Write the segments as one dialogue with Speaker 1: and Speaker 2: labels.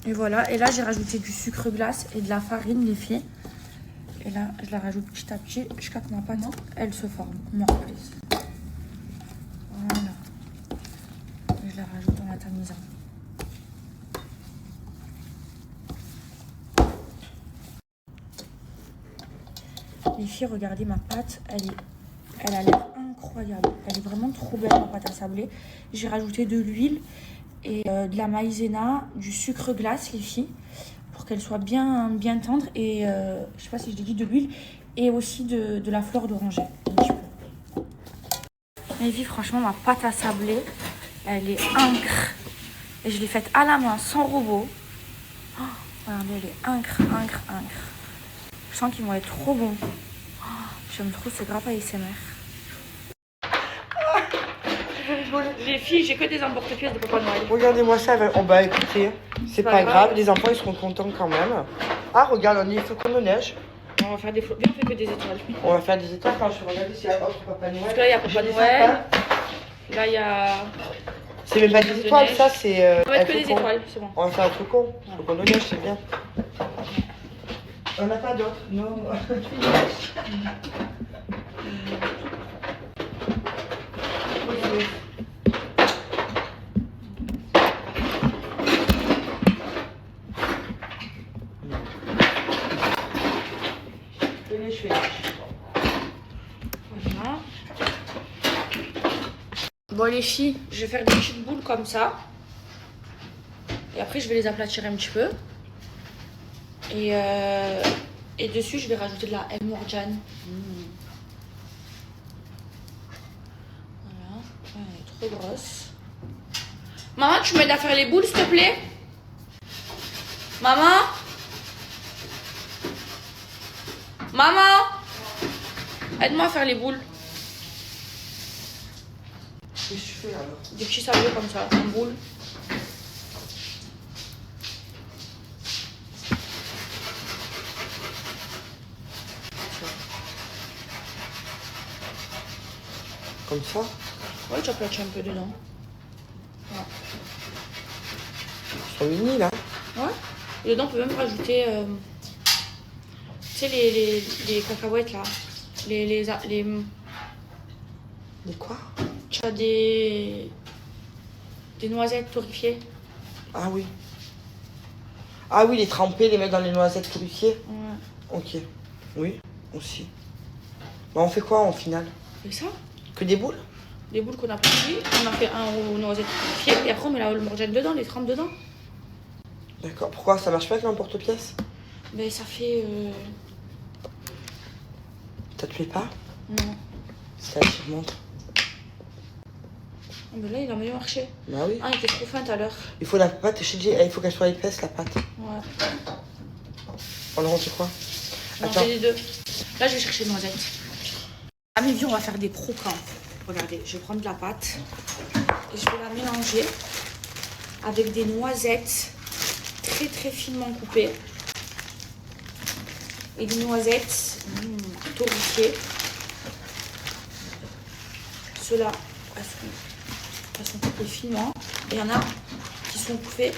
Speaker 1: Et voilà, et là j'ai rajouté du sucre glace et de la farine, les filles. Et là, je la rajoute petit à petit jusqu'à que ma pâte, elle se forme. More please. Voilà. Et je la rajoute dans la tamisane. Les filles, regardez ma pâte, elle a l'air incroyable. Elle est vraiment trop belle, ma pâte à sabler. J'ai rajouté de l'huile et de la maïzena, du sucre glace, les filles, pour qu'elle soit bien, bien tendre. Et je sais pas si je l'ai dit, de l'huile et aussi de la fleur d'oranger. Un petit peu. Les filles, franchement, ma pâte à sabler, elle est incre. Et je l'ai faite à la main, sans robot. Oh, regardez, elle est incre. Je sens qu'ils vont être trop bons. Oh, j'aime trop, c'est grave ASMR. Les filles, j'ai que des emporte-pièces de Papa Noël.
Speaker 2: Regardez-moi ça. Oh bah écoutez, c'est pas grave. Les enfants, ils seront contents quand même. Ah, regarde, on est flocons de neige.
Speaker 1: On va faire des flocons. Viens, on fait que des étoiles.
Speaker 2: On va faire des étoiles. Attends, je vais regarder s'il y a autre Papa Noël.
Speaker 1: Parce que là, il y a Papa Noël. Là, il y a...
Speaker 2: C'est même pas des étoiles, ça, c'est...
Speaker 1: On va mettre que des étoiles, c'est bon.
Speaker 2: On va faire un flocon. Flocon de neige, c'est bien. On n'a pas d'autres, non.
Speaker 1: Voilà. Bon, les filles, je vais faire des petites boules comme ça. Et après, je vais les aplatir un petit peu. Et dessus, je vais rajouter de la El Morjan. Voilà. Elle est trop grosse. Maman, tu m'aides à faire les boules, s'il te plaît? Maman? Maman? Aide-moi à faire les boules.
Speaker 2: Qu'est-ce que je fais alors?
Speaker 1: Des petits sabots comme ça, en boule.
Speaker 2: Comme ça?
Speaker 1: Ouais, tu aplatis un peu dedans. Voilà.
Speaker 2: Ils sont mini là.
Speaker 1: Ouais. Et dedans, on peut même rajouter, tu sais, les cacahuètes là. Les
Speaker 2: quoi?
Speaker 1: Tu as des noisettes torréfiées.
Speaker 2: Ah oui. Ah oui, les tremper, les mettre dans les noisettes torréfiées.
Speaker 1: Ouais.
Speaker 2: Ok. Oui, aussi. Bah, on fait quoi en final?
Speaker 1: On fait ça.
Speaker 2: Que des boules?
Speaker 1: Les boules qu'on a pris, on a fait un aux noisettes torréfiées. Et après, on met la morgane dedans, les trempes dedans.
Speaker 2: D'accord. Pourquoi ça marche pas avec l'emporte-pièce?
Speaker 1: Mais ça fait...
Speaker 2: Ça te plaît pas?
Speaker 1: Non.
Speaker 2: Ça te montre.
Speaker 1: Oh, mais là, il a mieux marché.
Speaker 2: Bah oui.
Speaker 1: Ah, il était trop fin tout à l'heure.
Speaker 2: Il faut la pâte, je t'ai dit, il faut qu'elle soit épaisse la pâte.
Speaker 1: Ouais.
Speaker 2: Alors on fait quoi?
Speaker 1: On fait les deux. Là, je vais chercher les noisettes. À mes vies, on va faire des croquants. Regardez, je vais prendre de la pâte et je vais la mélanger avec des noisettes très très finement coupées et des noisettes torréfiées. Ceux-là, elles sont coupées finement. Et il y en a qui sont coupées.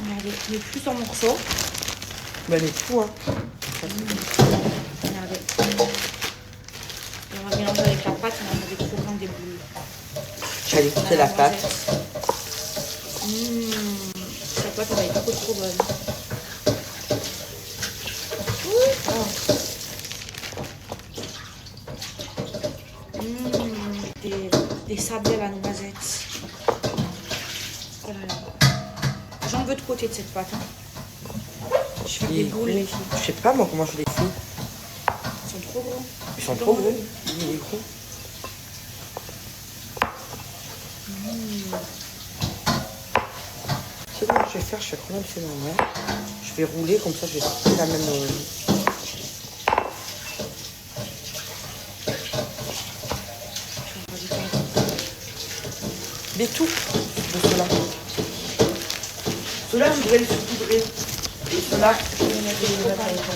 Speaker 1: Regardez, mais plus en morceaux.
Speaker 2: Bah elle est tout hein.
Speaker 1: Regardez. Et on va mélanger avec la pâte, on va mettre des croquants, des boules.
Speaker 2: J'allais goûter la pâte.
Speaker 1: Cette pâte, elle va être trop bonne. Des sablés à la noisette. Oh là là. J'en veux de côté de cette pâte. Hein. Je fais des boules, les filles.
Speaker 2: Je sais pas moi comment je les fais.
Speaker 1: Ils sont trop gros.
Speaker 2: Ils sont trop gros. Il est gros. C'est bon, je vais faire, je fais quand même c'est normal. Je vais rouler comme ça, je vais sortir la même. Des tout de ceux-là. Ceux-là, je voudrais les saupoudrer. Et ceux-là, je vais les mettre à l'écran.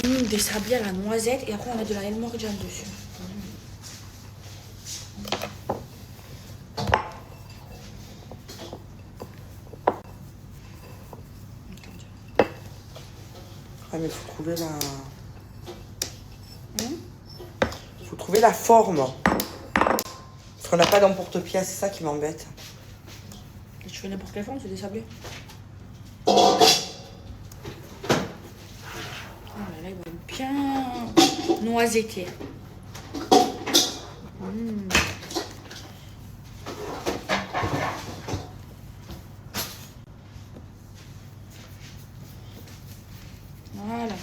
Speaker 1: Des sablés à la noisette et après on va mettre de la El Morgiane dessus.
Speaker 2: Ah mais faut trouver la... Faut trouver la forme. Parce qu'on n'a pas d'emporte-pièce, c'est ça qui m'embête.
Speaker 1: Et tu fais n'importe quelle forme, c'est des sablés. Oh là là, il va bien noisetter. Voilà.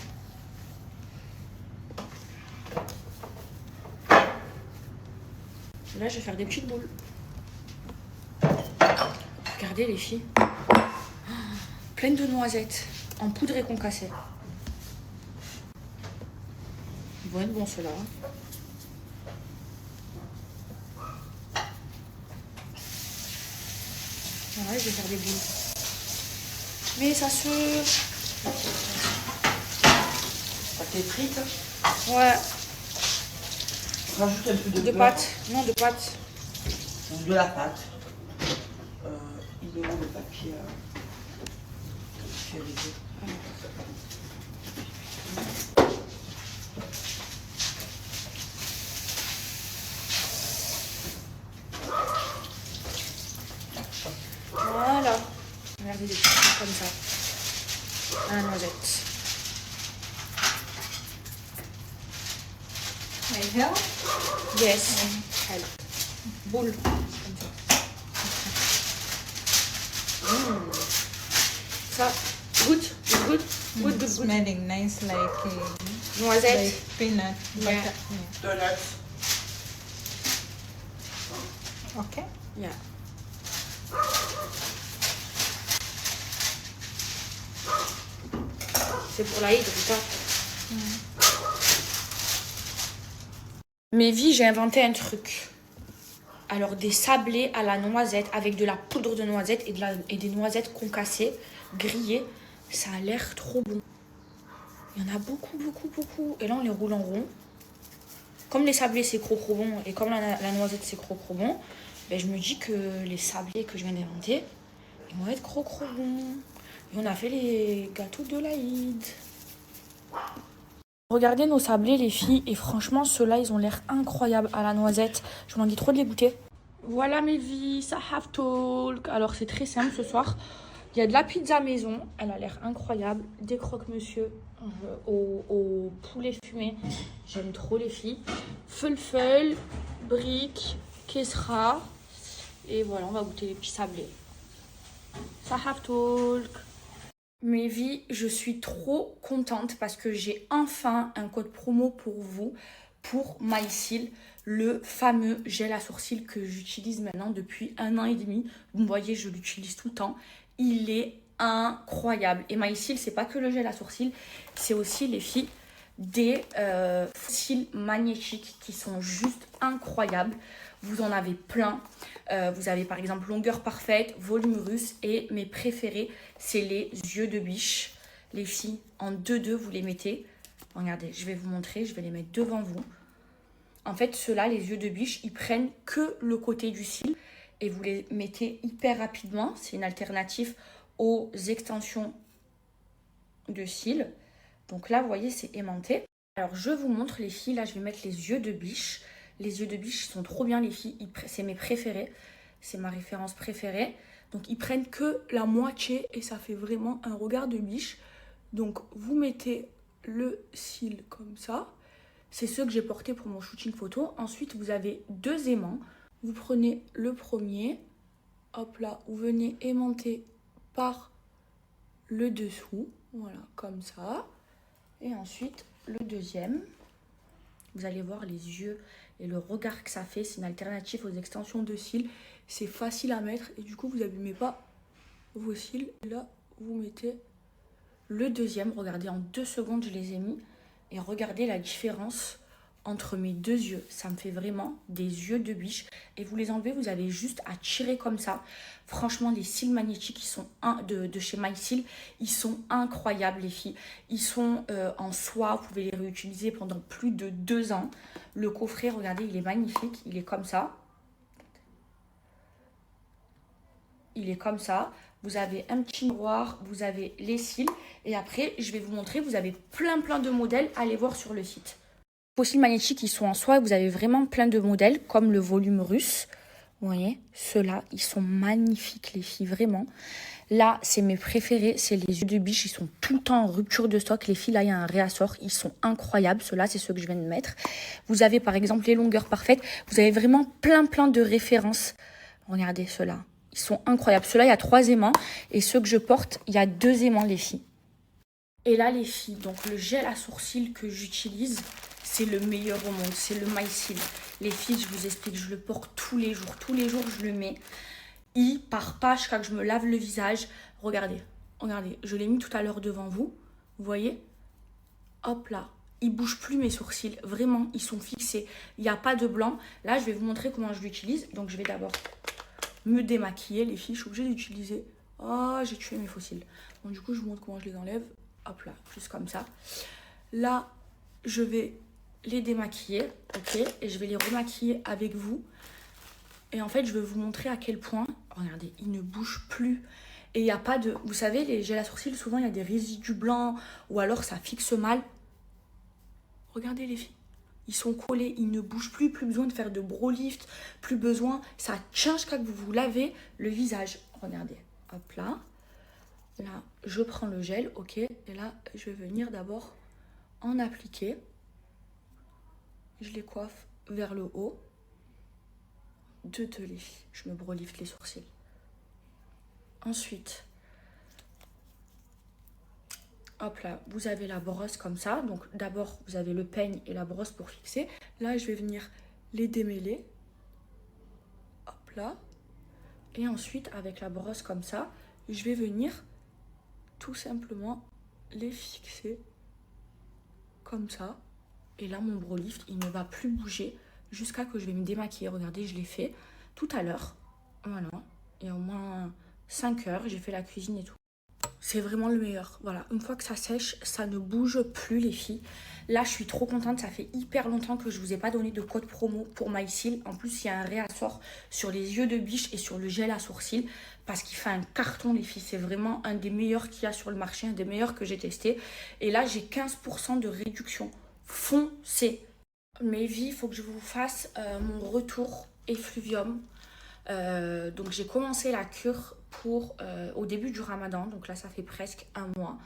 Speaker 1: Là, je vais faire des petites boules. Regardez les filles. Pleine de noisettes en poudre et concassée. Ils vont être bons ceux-là. Voilà, je vais faire des boules. Mais ça se...
Speaker 2: T'as tes frites?
Speaker 1: Ouais.
Speaker 2: Rajoute un peu de
Speaker 1: De
Speaker 2: beurre.
Speaker 1: pâte. Non, de pâte.
Speaker 2: Ou de la pâte. Il demande le papier. Réalisé.
Speaker 1: Voilà. Regardez des petits trucs comme ça. À la noisette.
Speaker 3: May I help?
Speaker 1: Yes. Help. Boule. Comme ça. Ça, goûte. Good. Good.
Speaker 3: Smelling nice like
Speaker 1: Noisette.
Speaker 3: peanut butter.
Speaker 1: Yeah.
Speaker 2: Donuts.
Speaker 3: Okay.
Speaker 1: Yeah. C'est pour la hydre, ça. Mes vies, j'ai inventé un truc. Alors, des sablés à la noisette avec de la poudre de noisette et des noisettes concassées, grillées. Ça a l'air trop bon. Il y en a beaucoup. Et là, on les roule en rond. Comme les sablés, c'est trop bon. Et comme la noisette, c'est trop bon. Ben, je me dis que les sablés que je viens d'inventer, ils vont être trop bons. Et on a fait les gâteaux de l'Aïd. Regardez nos sablés, les filles. Et franchement, ceux-là, ils ont l'air incroyables à la noisette. Je m'en dis trop de les goûter. Voilà mes vies, ça have talk. Alors, c'est très simple ce soir. Il y a de la pizza maison. Elle a l'air incroyable. Des croque-monsieur au poulet fumé. J'aime trop les filles. Fulful, briques, kesra. Et voilà, on va goûter les petits sablés. Ça have talk. Mes vies, je suis trop contente parce que j'ai enfin un code promo pour vous, pour MySeal, le fameux gel à sourcils que j'utilise maintenant depuis 1 an et demi. Vous me voyez, je l'utilise tout le temps. Il est incroyable. Et MySeal, c'est pas que le gel à sourcils, c'est aussi les filles des cils magnétiques qui sont juste incroyables. Vous en avez plein. Vous avez par exemple longueur parfaite, volume russe et mes préférés, c'est les yeux de biche. Les filles, en 2-2, vous les mettez. Regardez, je vais vous montrer, je vais les mettre devant vous. En fait, ceux-là, les yeux de biche, ils prennent que le côté du cil et vous les mettez hyper rapidement. C'est une alternative aux extensions de cils. Donc là, vous voyez, c'est aimanté. Alors, je vous montre les filles. Là, je vais mettre les yeux de biche. Les yeux de biche sont trop bien, les filles. C'est mes préférés. C'est ma référence préférée. Donc, ils prennent que la moitié et ça fait vraiment un regard de biche. Donc, vous mettez le cil comme ça. C'est ceux que j'ai portés pour mon shooting photo. Ensuite, vous avez 2 aimants. Vous prenez le premier. Hop là, vous venez aimanter par le dessous. Voilà, comme ça. Et ensuite, le deuxième. Vous allez voir les yeux et le regard que ça fait. C'est une alternative aux extensions de cils. C'est facile à mettre et du coup, vous n'abîmez pas vos cils. Et là, vous mettez le deuxième. Regardez, en 2 secondes, je les ai mis. Et regardez la différence entre mes deux yeux. Ça me fait vraiment des yeux de biche. Et vous les enlevez, vous avez juste à tirer comme ça. Franchement, les cils magnétiques qui sont de chez MyCils, ils sont incroyables les filles. Ils sont en soie, vous pouvez les réutiliser pendant plus de 2 ans. Le coffret, regardez, il est magnifique, il est comme ça. Il est comme ça. Vous avez un petit miroir, vous avez les cils. Et après, je vais vous montrer, vous avez plein de modèles. Allez voir sur le site. Les cils magnétiques, ils sont en soie. Vous avez vraiment plein de modèles, comme le volume russe. Vous voyez, ceux-là, ils sont magnifiques, les filles, vraiment. Là, c'est mes préférés. C'est les yeux de biche. Ils sont tout le temps en rupture de stock. Les filles, là, il y a un réassort. Ils sont incroyables. Ceux-là, c'est ceux que je viens de mettre. Vous avez, par exemple, les longueurs parfaites. Vous avez vraiment plein de références. Regardez ceux-là. Ils sont incroyables. Ceux-là, il y a 3 aimants. Et ceux que je porte, il y a 2 aimants, les filles. Et là, les filles, donc le gel à sourcils que j'utilise, c'est le meilleur au monde. C'est le MyCils. Les filles, je vous explique, je le porte tous les jours. Tous les jours, je le mets. Il part pas quand je me lave le visage. Regardez, je l'ai mis tout à l'heure devant vous. Vous voyez? Hop là. Il ne bouge plus mes sourcils. Vraiment, ils sont fixés. Il n'y a pas de blanc. Là, je vais vous montrer comment je l'utilise. Donc, je vais d'abord me démaquiller. Les filles, je suis obligée d'utiliser. Oh, j'ai tué mes faux cils. Donc, du coup, je vous montre comment je les enlève. Hop là, juste comme ça. Là, je vais les démaquiller. Ok. Et je vais les remaquiller avec vous. Et en fait, je vais vous montrer à quel point, regardez, il ne bouge plus. Et il n'y a pas de... Vous savez, les gels à sourcils, souvent, il y a des résidus blancs ou alors ça fixe mal. Regardez les filles. Ils sont collés, ils ne bougent plus. Plus besoin de faire de bro lift. Plus besoin... Ça change quand vous vous lavez le visage. Regardez. Hop là. Là, je prends le gel, ok. Et là, je vais venir d'abord en appliquer. Je les coiffe vers le haut. De les filles. Je me brolife les sourcils. Ensuite, hop là, vous avez la brosse comme ça. Donc d'abord, vous avez le peigne et la brosse pour fixer. Là, je vais venir les démêler. Hop là. Et ensuite, avec la brosse comme ça, je vais venir tout simplement les fixer comme ça. Et là, mon brolift, il ne va plus bouger jusqu'à que je vais me démaquiller. Regardez, je l'ai fait tout à l'heure. Voilà. Il y a au moins 5 heures, j'ai fait la cuisine et tout. C'est vraiment le meilleur. Voilà, une fois que ça sèche, ça ne bouge plus, les filles. Là, je suis trop contente. Ça fait hyper longtemps que je ne vous ai pas donné de code promo pour MyCils. En plus, il y a un réassort sur les yeux de biche et sur le gel à sourcils parce qu'il fait un carton, les filles. C'est vraiment un des meilleurs qu'il y a sur le marché, un des meilleurs que j'ai testé. Et là, j'ai 15% de réduction. Foncez. Mes vies, il faut que je vous fasse mon retour effluvium. Donc j'ai commencé la cure au début du ramadan, donc là ça fait presque 1 mois.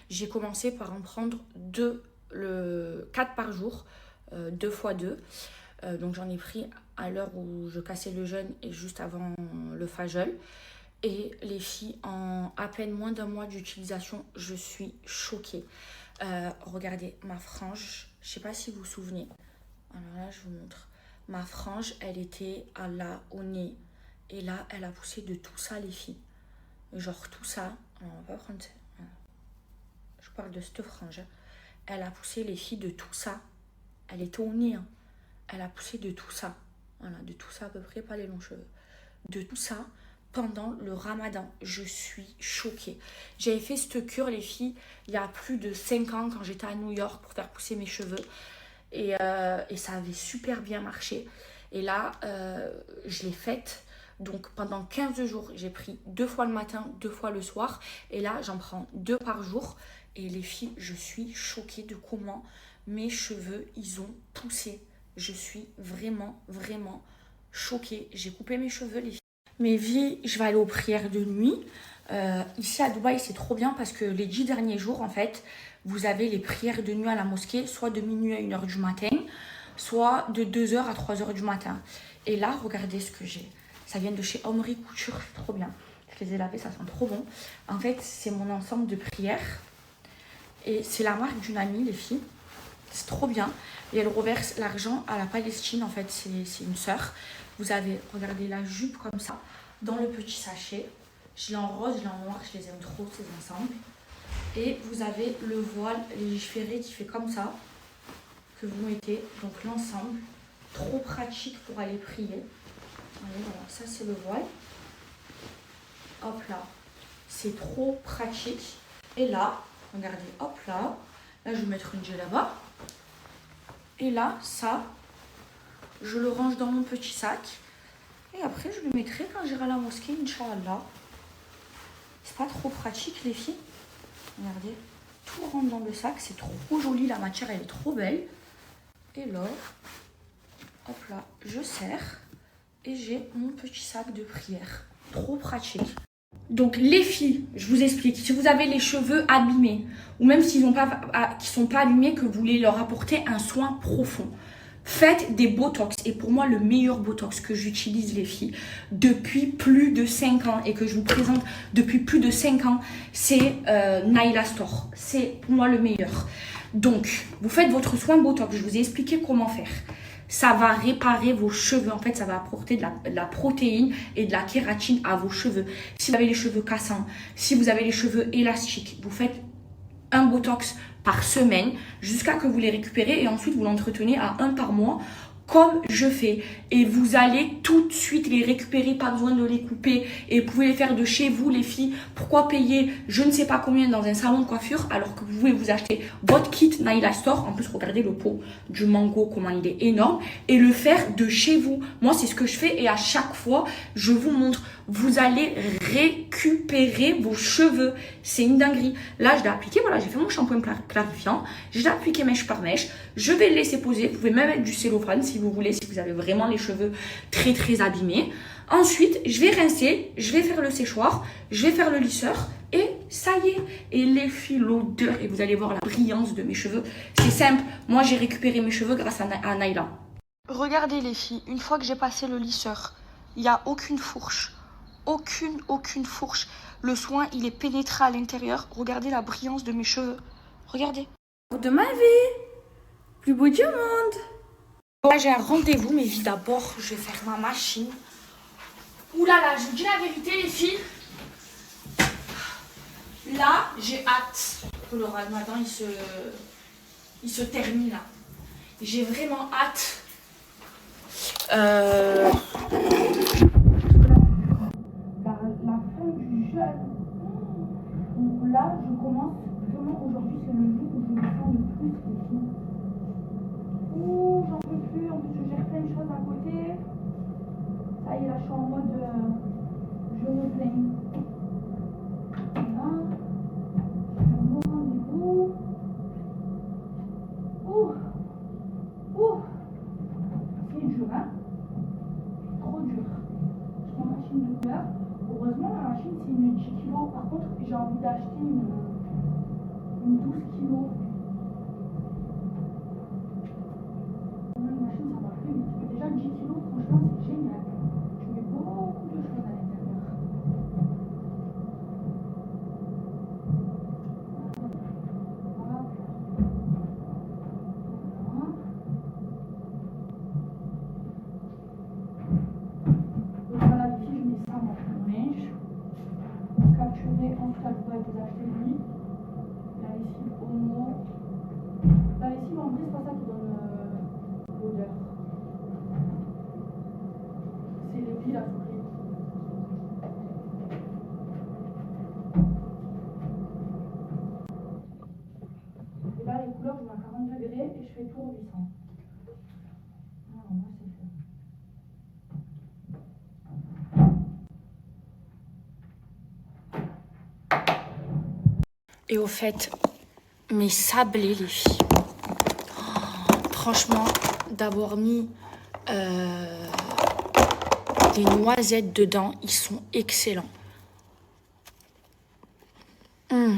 Speaker 1: J'ai commencé par en prendre 4 par jour, 2 fois 2. Donc j'en ai pris à l'heure où je cassais le jeûne et juste avant le fajol. Et les filles, en à peine moins d'1 mois d'utilisation, je suis choquée. Regardez ma frange, je sais pas si vous vous souvenez. Alors là je vous montre. Ma frange, elle était au nez. Et là, elle a poussé de tout ça, les filles. Genre tout ça. Alors, on va pas prendre ça. Je parle de cette frange. Elle a poussé, les filles, de tout ça. Elle était au nez. Hein. Elle a poussé de tout ça. Voilà, de tout ça à peu près, pas les longs cheveux. De tout ça pendant le ramadan. Je suis choquée. J'avais fait cette cure, les filles, il y a plus de 5 ans quand j'étais à New York pour faire pousser mes cheveux. Et ça avait super bien marché. Et là, je l'ai faite. Donc pendant 15 jours, j'ai pris 2 fois le matin, 2 fois le soir. Et là, j'en prends 2 par jour. Et les filles, je suis choquée de comment mes cheveux, ils ont poussé. Je suis vraiment choquée. J'ai coupé mes cheveux, les filles. Mes vies, je vais aller aux prières de nuit. Ici à Dubaï, c'est trop bien parce que les 10 derniers jours, en fait, vous avez les prières de nuit à la mosquée, soit de minuit à 1h du matin, soit de 2h à 3h du matin. Et là, regardez ce que j'ai. Ça vient de chez Omri Couture, c'est trop bien. Je les ai lavés, ça sent trop bon. En fait, c'est mon ensemble de prières. Et c'est la marque d'une amie, les filles. C'est trop bien. Et elle reverse l'argent à la Palestine, en fait, c'est une sœur. Vous avez, regardez, la jupe comme ça, dans le petit sachet. Je l'ai en rose, je l'ai en noir, je les aime trop, ces ensembles. Et vous avez le voile légiféré qui fait comme ça, que vous mettez, donc l'ensemble, trop pratique pour aller prier. Allez, voilà, ça c'est le voile. Hop là, c'est trop pratique. Et là, regardez, hop là, là je vais mettre une djellaba. Et là, ça, je le range dans mon petit sac. Et après, je le mettrai quand j'irai à la mosquée, Inch'Allah. C'est pas trop pratique, les filles. Regardez, tout rentre dans le sac. C'est trop joli, la matière, elle est trop belle. Et là, hop là, je serre. Et j'ai mon petit sac de prière. Trop pratique. Donc, les filles, je vous explique. Si vous avez les cheveux abîmés, ou même s'ils ne sont pas abîmés, que vous voulez leur apporter un soin profond, faites des Botox. Et pour moi, le meilleur Botox que j'utilise, les filles, depuis plus de 5 ans et que je vous présente depuis plus de 5 ans, c'est Naila Store. C'est pour moi le meilleur. Donc, vous faites votre soin Botox. Je vous ai expliqué comment faire. Ça va réparer vos cheveux. En fait, ça va apporter de la protéine et de la kératine à vos cheveux. Si vous avez les cheveux cassants, si vous avez les cheveux élastiques, vous faites un Botox par semaine jusqu'à que vous les récupérez et ensuite vous l'entretenez à 1 par mois comme je fais. Et vous allez tout de suite les récupérer, pas besoin de les couper et vous pouvez les faire de chez vous, les filles. Pourquoi payer je ne sais pas combien dans un salon de coiffure alors que vous pouvez vous acheter votre kit Naila Store. En plus, regardez le pot du mango, comment il est énorme, et le faire de chez vous. Moi, c'est ce que je fais et à chaque fois, je vous montre. Vous allez récupérer vos cheveux. C'est une dinguerie. Là, je l'ai appliqué. Voilà, j'ai fait mon shampoing clarifiant. J'ai appliqué mèche par mèche. Je vais le laisser poser. Vous pouvez même mettre du cellophane si vous voulez, si vous avez vraiment les cheveux très très abîmés. Ensuite, je vais rincer. Je vais faire le séchoir. Je vais faire le lisseur. Et ça y est. Et les filles, l'odeur. Et vous allez voir la brillance de mes cheveux. C'est simple. Moi, j'ai récupéré mes cheveux grâce à Naila. Regardez les filles. Une fois que j'ai passé le lisseur, il n'y a aucune fourche. Aucune fourche. Le soin, il est pénétré à l'intérieur. Regardez la brillance de mes cheveux. Regardez. De ma vie. Plus beau du monde. Là, j'ai un rendez-vous, mais d'abord, je vais faire ma machine. Ouh là là, je vous dis la vérité, les filles. Là, j'ai hâte que le ramadan, il se termine là. J'ai vraiment hâte. La fin du jeûne. Donc là, je commence vraiment aujourd'hui, c'est le jour où je me sens le plus les filles. Ouh, j'en peux plus. En plus, je gère plein de choses à côté. Ça y est, là, je suis en mode je me plains. Voilà. Je fais mon rendez-vous. Ouh. C'est dur, hein? Trop dur. Je prends ma machine de couleur. Heureusement, la machine, c'est une 10 kg. Par contre, j'ai envie d'acheter une 12 kg. Une machine, ça va plus vite. Mais déjà, 10 kg, franchement, c'est génial. Je mets beaucoup de choses à l'intérieur. Voilà. Donc voilà, les filles, je mets ça dans mon linge. Capturer en tout cas, vous pouvez vous acheter lui. La lessive Omo. La lessive en vrai, c'est pas ça qui donne l'odeur. C'est l'huile à souffler. Et là, les couleurs, je mets à 40 degrés et je fais tour 800. Alors, moi, c'est fait. Et au fait, mes sablés, les filles. Oh, franchement, d'avoir mis des noisettes dedans, ils sont excellents. Je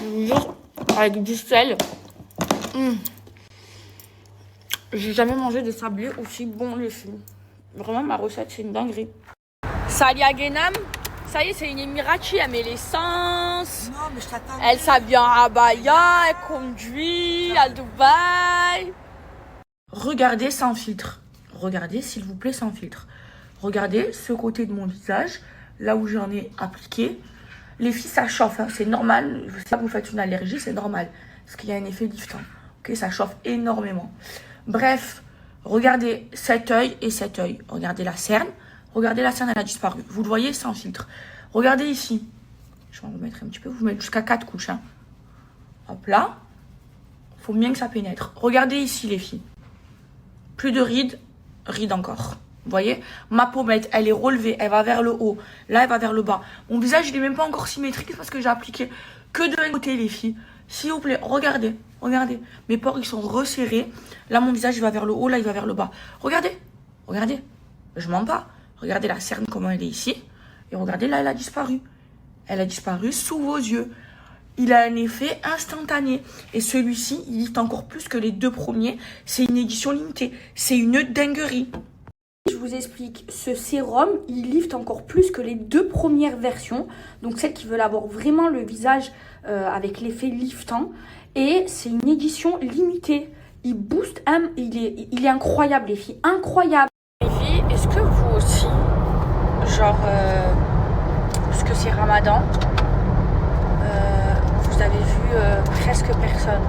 Speaker 1: vous jure, avec du sel. J'ai jamais mangé de sablé aussi bon, les filles. Vraiment, ma recette, c'est une dinguerie. Salia Genam. Ça y est, c'est une Émirati, elle met l'essence.
Speaker 2: Non, mais je t'attends.
Speaker 1: Elle s'habille en abaya, elle conduit à Dubaï. Regardez sans filtre. Regardez, s'il vous plaît, sans filtre. Regardez ce côté de mon visage, là où j'en ai appliqué. Les filles, ça chauffe, hein, c'est normal. Je sais pas que vous faites une allergie, c'est normal. Parce qu'il y a un effet liftant. Ok, ça chauffe énormément. Bref, regardez cet œil et cet œil. Regardez la cerne. Regardez la cerne, elle a disparu. Vous le voyez sans filtre. Regardez ici. Je vais en remettre un petit peu. Vous mettez jusqu'à 4 couches. Hein. Hop là. Faut bien que ça pénètre. Regardez ici les filles. Plus de rides. Rides encore. Vous voyez, ma pommette, elle est relevée, elle va vers le haut. Là, elle va vers le bas. Mon visage, il n'est même pas encore symétrique parce que j'ai appliqué que de un côté, les filles. S'il vous plaît, regardez, regardez. Mes pores, ils sont resserrés. Là, mon visage, il va vers le haut, là, il va vers le bas. Regardez, regardez. Je mens pas. Regardez la cerne, comment elle est ici. Et regardez, là, elle a disparu. Elle a disparu sous vos yeux. Il a un effet instantané. Et celui-ci, il lift encore plus que les 2 premiers. C'est une édition limitée. C'est une dinguerie. Je vous explique, ce sérum, il lift encore plus que les 2 premières versions. Donc celles qui veulent avoir vraiment le visage avec l'effet liftant. Et c'est une édition limitée. Il booste, il est incroyable les filles, incroyable. Les filles, est-ce que vous aussi, genre, parce que c'est Ramadan, vous avez vu presque personne.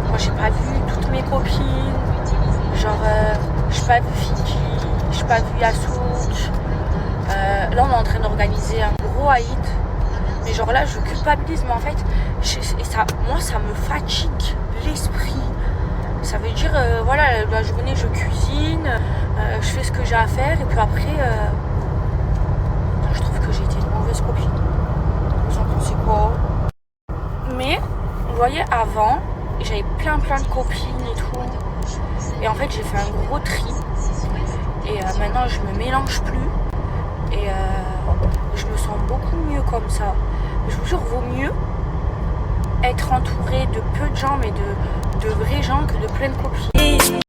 Speaker 1: Moi j'ai pas vu toutes mes copines, genre... j'ai pas vu Fiki, j'ai pas vu Yasouk. Là, on est en train d'organiser un gros Aïd. Mais genre là, je culpabilise. Mais en fait, moi, ça me fatigue l'esprit. Ça veut dire, voilà, la journée, je cuisine, je fais ce que j'ai à faire. Et puis après, je trouve que j'ai été une mauvaise copine. Vous en pensez quoi? Mais, vous voyez, avant, j'avais plein de copines et tout. Et en fait, j'ai fait un gros tri. Et maintenant, je me mélange plus. Et je me sens beaucoup mieux comme ça. Je vous jure, vaut mieux être entouré de peu de gens, mais de vrais gens que de plein de copines.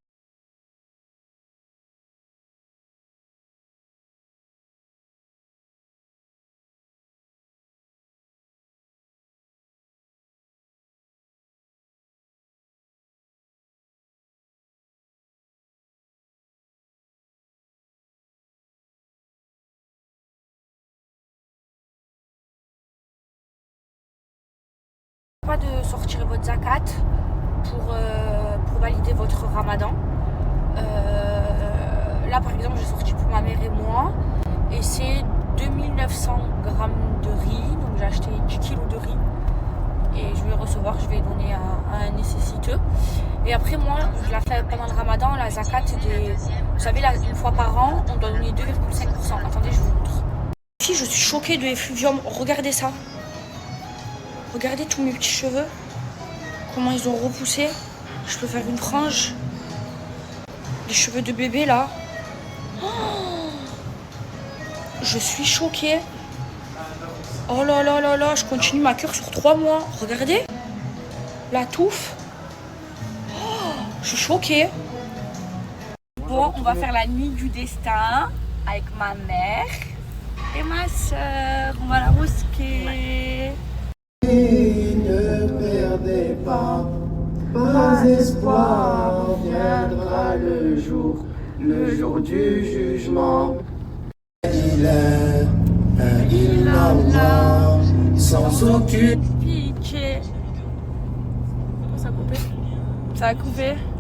Speaker 1: Pas de sortir votre zakat pour valider votre ramadan. Là par exemple j'ai sorti pour ma mère et moi et c'est 2900 grammes de riz, donc j'ai acheté 10 kilos de riz et je vais recevoir, je vais donner à un nécessiteux. Et après moi je la fais pendant le ramadan, la zakat vous savez là, une fois par an on doit donner 2,5%. Attendez, je vous montre. Si je suis choquée de Effluvium, regardez ça. Regardez tous mes petits cheveux, comment ils ont repoussé. Je peux faire une frange. Les cheveux de bébé là. Oh, je suis choquée. Oh là là là là, je continue ma cure sur 3 mois. Regardez. La touffe. Oh, je suis choquée. Bon, on va faire la nuit du destin avec ma mère et ma soeur. On va à la mosquée.
Speaker 4: Ne perdez pas espoir, viendra le jour du jugement. Il illallah, sans aucune
Speaker 1: Piqué. Ça a coupé. Ça a coupé.